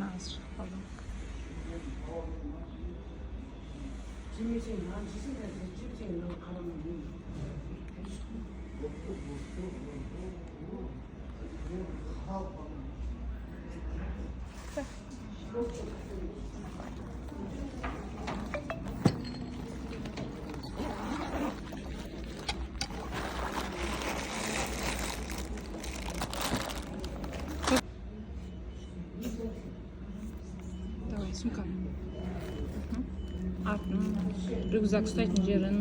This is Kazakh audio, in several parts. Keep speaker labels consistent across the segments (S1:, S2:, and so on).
S1: Az шығып қалдым. Давай, сумка. Атын, рюкзак ұстайтын жерін.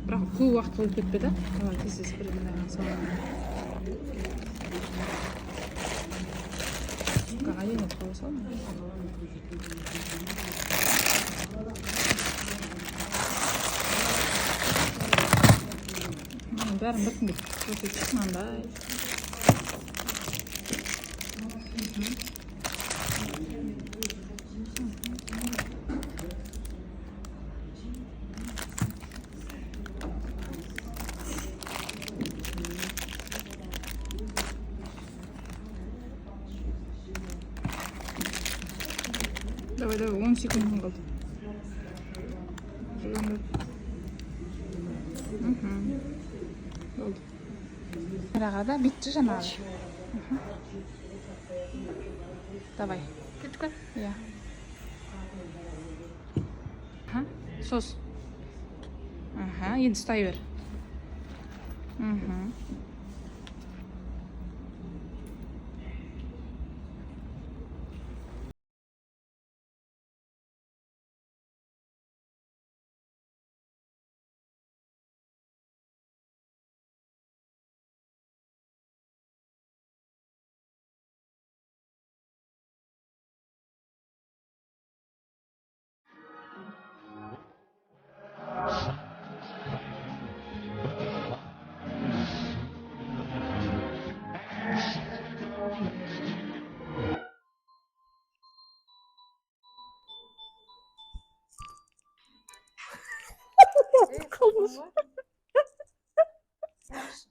S1: Бірақ көп уақыт болып кетпеді. Давай, тез бірден саламын. Сумкаға дейін етіп қоя саламын. Бәрін біртіндеп көрсетіп мынандай. Давай, 10 секунд қалды. Болды. Арағада битті жаңағы. Давай. Кетті? Иә. Сос. Енді ұстай бер. Қалмыш.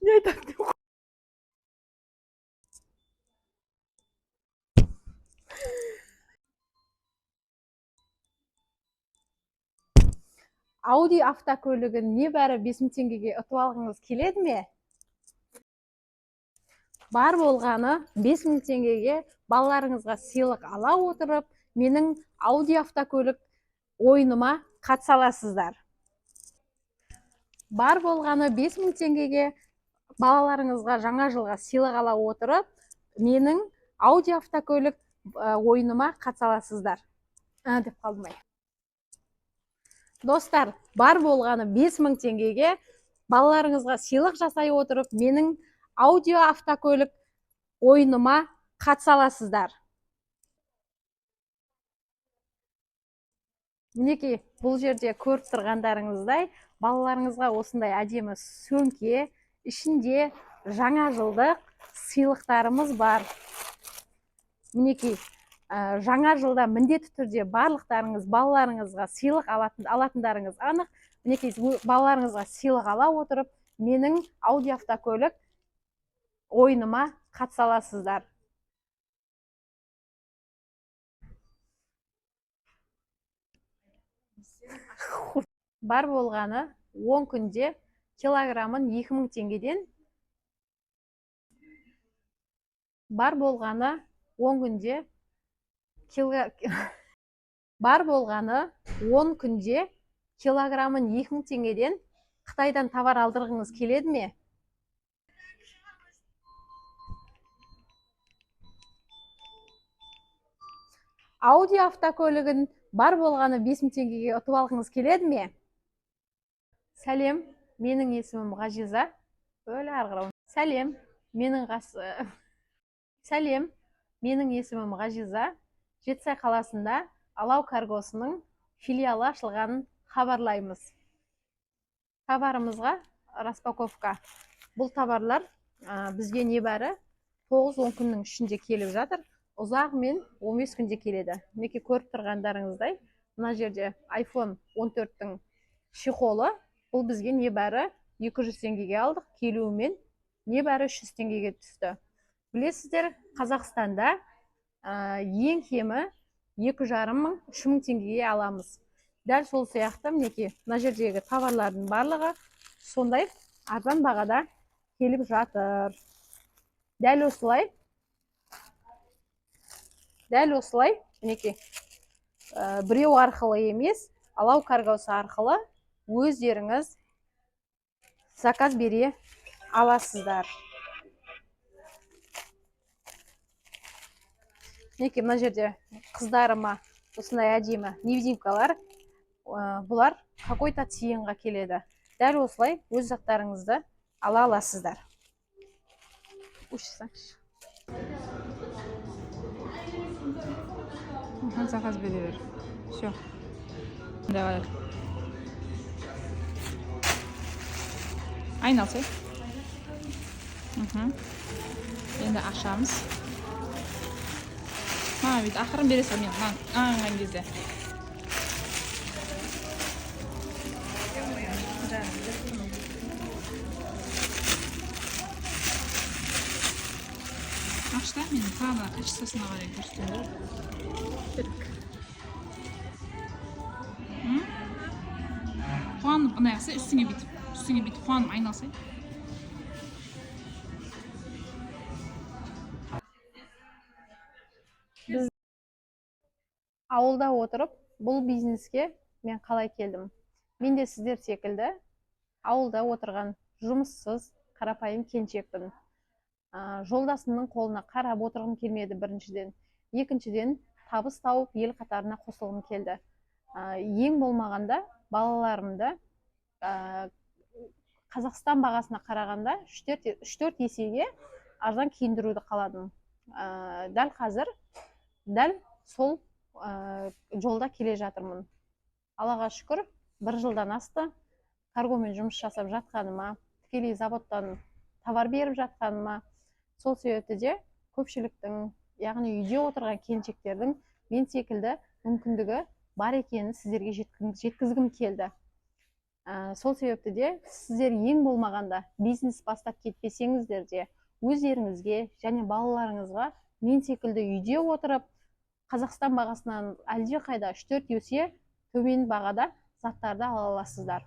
S1: Не айтам деп. Audi автокөлігін небәрі 5000 теңгеге ұтып алғыңыз келеді ме? Бар болғаны 5000 теңгеге балаларыңызға сыйлық ала отырып, менің Audi автокөлік ойыныма қатыса аласыздар. Бар болғаны 5000 теңгеге балаларыңызға жаңа жылға сыйлық ала отырып, менің Audi автокөлік ойыныма қатыса аласыздар. Деп қалдым. Достар, бар болғаны 5000 теңгеге балаларыңызға сыйлық жасай отырып, менің Audi автокөлік ойыныма қатыса аласыздар. Мінекей, бұл жерде көріп тұрғандарыңыздай, балаларыңызға осындай әдемі сөмке, ішінде жаңа жылдық сыйлықтарымыз бар. Мінекей, жаңа жылда міндетті түрде барлықтарыңыз балаларыңызға сыйлық алатындарыңыз анық. Мінекей, балаларыңызға сыйлық ала отырып, менің Audi автокөлік ойыныма қатыса аласыздар. Бар болғаны 10 күнде килограмын 2000 теңгеден, бар болғаны 10 күнде бар болғаны 10 күнде килограмын 2000 теңгеден Қытайдан товар алдырғыңыз келеді ме? Audi автокөлігін бар болғаны 5000 теңгеге ұтып алғыңыз келеді ме? Сәлем, менің есімім Ғажиза. Сәлем, менің есімім Ғажиза. Жетісай қаласында Алау каргосының филиалы ашылғанын хабарлаймыз. Товарымызға распаковка. Бұл товарлар бізге небәрі 9-10 күннің ішінде келіп жатыр. Ұзағымен 15 күнде келеді. Мінекей көріп тұрғандарыңыздай, мына жерде iPhone 14-тің чехолы. Бұл бізге небәрі 200 теңгеге алдық, келуімен небәрі 300 теңгеге түсті. Білесіздер, Қазақстанда ең кемі 2,5 мың 3 мың теңгеге аламыз. Дәл сол сияқты мінекей мына жердегі товарлардың барлығы сондай арзан бағада келіп жатыр. Дәл осылай мінекей біреу арқылы емес, алау каргосы арқылы өздеріңіз заказ бере аласыздар. Мінекей мына жерде қыздарыма осындай әдемі невидимкалар, бұлар какой-то тиынға келеді. Дәл осылай өз заттарыңызды ала аласыздар.
S2: Заказ бере. Все. Давай. Айналсай. Енді ашамыз. Бүйтіп ақырын бере сал, мен аңған кезде. Ақшта мен тағы качествосына қарай көрсетемін. Қуанып, ұнайықса үстіңе бүйтіп қуанып айналсай.
S1: Біз ауылда отырып, бұл бизнеске мен қалай келдім? Мен де сіздер секілді ауылда отырған жұмыссыз қарапайым келіншекпін. Жолдасымның қолына қарап отырғым келмеді біріншіден. Екіншіден, табыс тауып ел қатарына қосылғым келді. Ең болмағанда балаларымды Қазақстан бағасына қарағанда 3-4 есеге арзан киіндіруді қаладым. Дәл қазір, дәл сол жолда келе жатырмын. Аллаға шүкір, 1 жылдан асты. Каргомен жұмыс жасап жатқаныма, тікелей заводтан товар беріп жатқаныма, сол себепті де көпшіліктің, яғни үйде отырған келіншектердің мен секілді мүмкіндігі бар екенін сіздерге жеткізгім келді. Сол себепті де сіздер ең болмағанда бизнес бастап кетпесеңіздер де өздеріңізге және балаларыңызға мен секілді үйде отырып Қазақстан бағасынан әлде қайда 3-4 есе төмен бағада заттарды ала аласыздар.